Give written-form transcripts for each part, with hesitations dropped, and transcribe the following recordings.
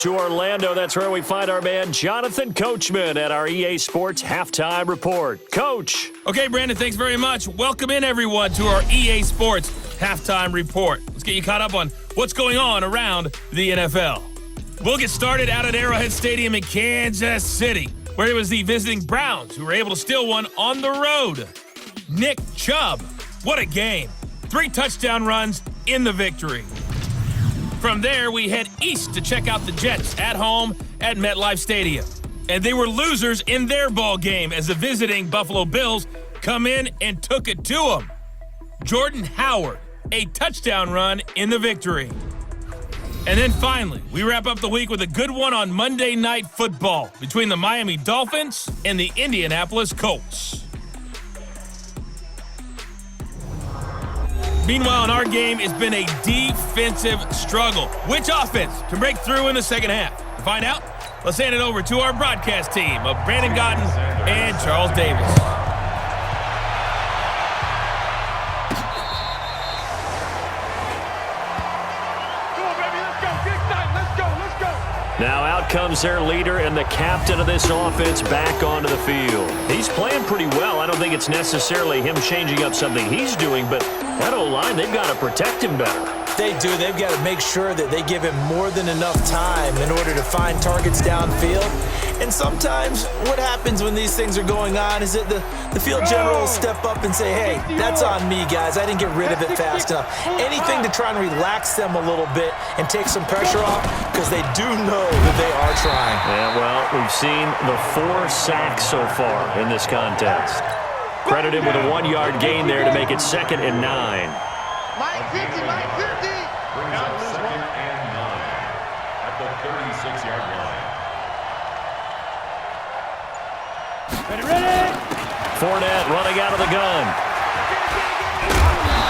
To Orlando, that's where we find our man Jonathan Coachman at our EA Sports Halftime Report. Coach. Okay, Brandon, thanks very much. Welcome in, everyone, to our EA Sports Halftime Report. Let's get you caught up on what's going on around the NFL. We'll get started out at Arrowhead Stadium in Kansas City, where it was the visiting Browns who were able to steal one on the road. Nick Chubb, what a game. 3 touchdown runs in the victory. From there, we head east to check out the Jets at home at MetLife Stadium. And they were losers in their ball game as the visiting Buffalo Bills come in and took it to them. Jordan Howard, a touchdown run in the victory. And then finally, we wrap up the week with a good one on Monday Night Football between the Miami Dolphins and the Indianapolis Colts. Meanwhile, in our game, it's been a defensive struggle. Which offense can break through in the second half? To find out, let's hand it over to our broadcast team of Brandon Gotten and Charles Davis. Now out comes their leader and the captain of this offense back onto the field. He's playing pretty well. I don't think it's necessarily him changing up something he's doing, but that O-line, they've got to protect him better. They do. They've got to make sure that they give him more than enough time in order to find targets downfield. And sometimes what happens when these things are going on is that the field general will step up and say, hey, that's on me, guys. I didn't get rid of it fast enough. Anything to try and relax them a little bit and take some pressure off because they do know that they are trying. Yeah, well, we've seen the 4 sacks so far in this contest. Credit him with a 1-yard gain there to make it 2nd and 9. Mike 50, Mike 50. Brings up 2nd and 9 at the 36-yard line. Ready. Fournette running out of the gun.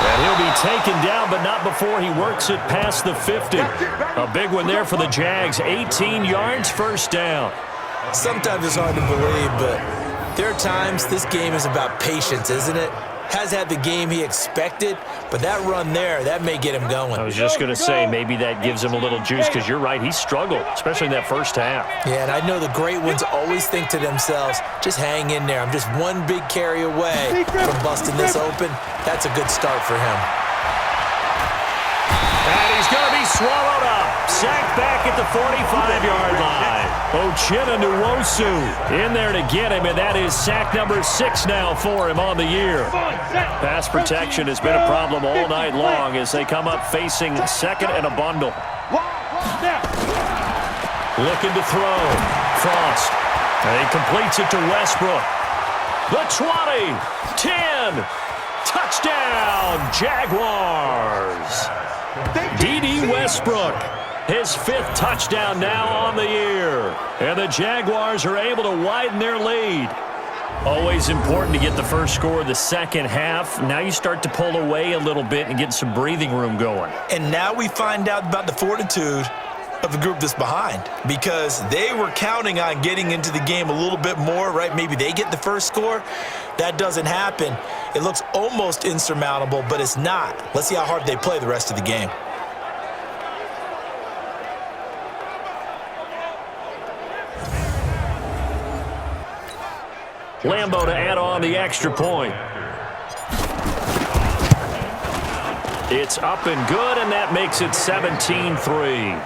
And he'll be taken down, but not before he works it past the 50. A big one there for the Jags. 18 yards, first down. Sometimes it's hard to believe, but there are times this game is about patience, isn't it? Has had the game he expected, but that run there, that may get him going. I was just going to say, maybe that gives him a little juice because you're right, he struggled, especially in that first half. Yeah, and I know the great ones always think to themselves, just hang in there. I'm just one big carry away from busting this open. That's a good start for him. And he's going to be swallowed up. Sacked back at the 45-yard line. Uchenna Nwosu in there to get him, and that is sack number 6 now for him on the year. Pass protection has been a problem all night long as they come up facing 2nd and a bundle. Looking to throw. Frost. And he completes it to Westbrook. The 20. 10. Touchdown, Jaguars. D.D. Westbrook, his 5th touchdown now on the year. And the Jaguars are able to widen their lead. Always important to get the first score of the second half. Now you start to pull away a little bit and get some breathing room going. And now we find out about the fortitude of the group that's behind, because they were counting on getting into the game a little bit more, right? Maybe they get the first score. That doesn't happen. It looks almost insurmountable, but it's not. Let's see how hard they play the rest of the game. Lambo to add on the extra point. It's up and good, and that makes it 17-3.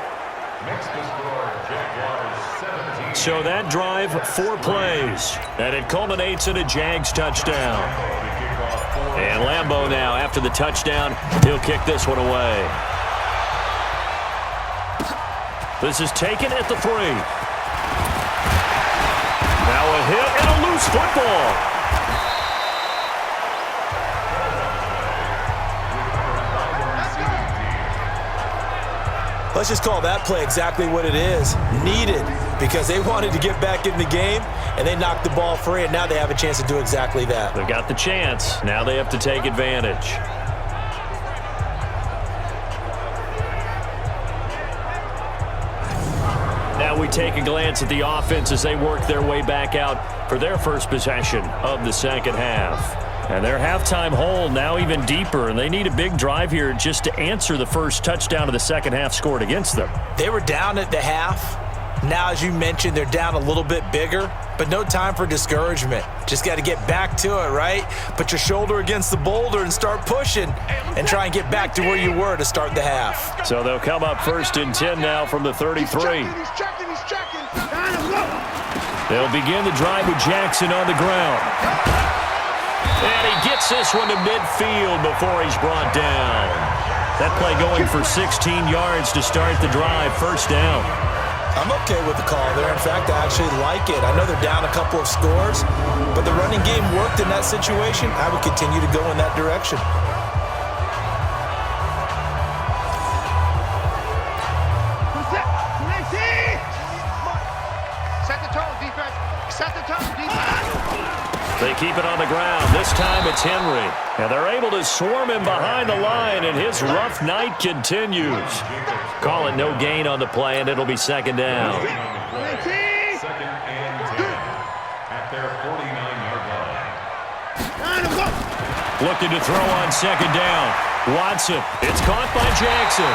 So that drive, 4 plays, and it culminates in a Jags touchdown. And Lambo now, after the touchdown, he'll kick this one away. This is taken at the 3. Now a hit and a loose football. Let's just call that play exactly what it is. Needed, because they wanted to get back in the game, and they knocked the ball free, and now they have a chance to do exactly that. They've got the chance. Now they have to take advantage. Now we take a glance at the offense as they work their way back out for their first possession of the second half. And their halftime hole now even deeper, and they need a big drive here just to answer the first touchdown of the second half scored against them. They were down at the half. Now, as you mentioned, they're down a little bit bigger, but no time for discouragement. Just got to get back to it, right? Put your shoulder against the boulder and start pushing and try and get back to where you were to start the half. So they'll come up 1st and 10 now from the 33. He's checking. They'll begin the drive with Jackson on the ground. And he gets this one to midfield before he's brought down. That play going for 16 yards to start the drive, 1st down. I'm okay with the call there. In fact, I actually like it. I know they're down a couple of scores, but the running game worked in that situation. I would continue to go in that direction. Set the tone, defense. Set the tone, defense. They keep it on the ground. This time it's Henry. And they're able to swarm him behind the line, and his rough night continues. Call it no gain on the play, and it'll be 2nd down. 2nd and 10 at their 49-yard line. Looking to throw on 2nd down. Watson. It's caught by Jackson.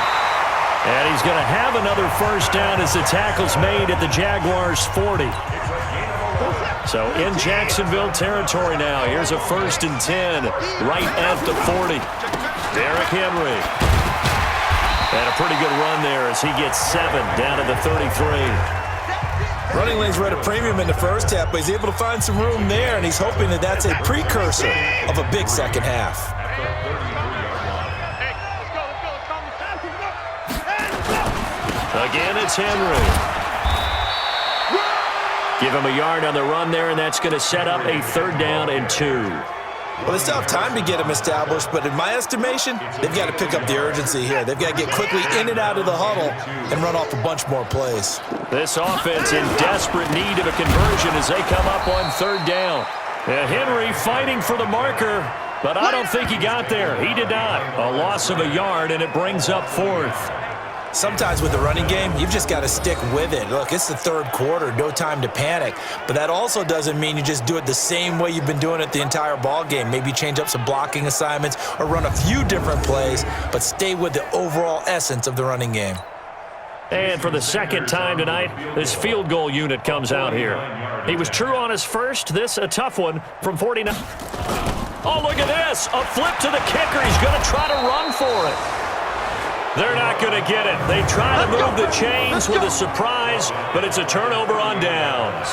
And he's going to have another 1st down as the tackle's made at the Jaguars' 40. So in Jacksonville territory now. Here's a 1st and 10 right at the 40. Derrick Henry. And a pretty good run there as he gets 7 down to the 33. Running lanes were at a premium in the first half, but he's able to find some room there, and he's hoping that that's a precursor of a big second half. Again, it's Henry. Give him a yard on the run there, and that's going to set up a 3rd down and 2. Well, they still have time to get him established, but in my estimation, they've got to pick up the urgency here. They've got to get quickly in and out of the huddle and run off a bunch more plays. This offense in desperate need of a conversion as they come up on 3rd down. And Henry fighting for the marker, but I don't think he got there. He did not. A loss of a yard, and it brings up 4th. Sometimes with the running game, you've just got to stick with it. Look, it's the 3rd quarter, no time to panic. But that also doesn't mean you just do it the same way you've been doing it the entire ball game. Maybe change up some blocking assignments or run a few different plays, but stay with the overall essence of the running game. And for the 2nd time tonight, this field goal unit comes out here. He was true on his first. This a tough one from 49. Oh, look at this. A flip to the kicker. He's going to try to run for it. They're not going to get it. They try to move the chains with a surprise, but it's a turnover on downs.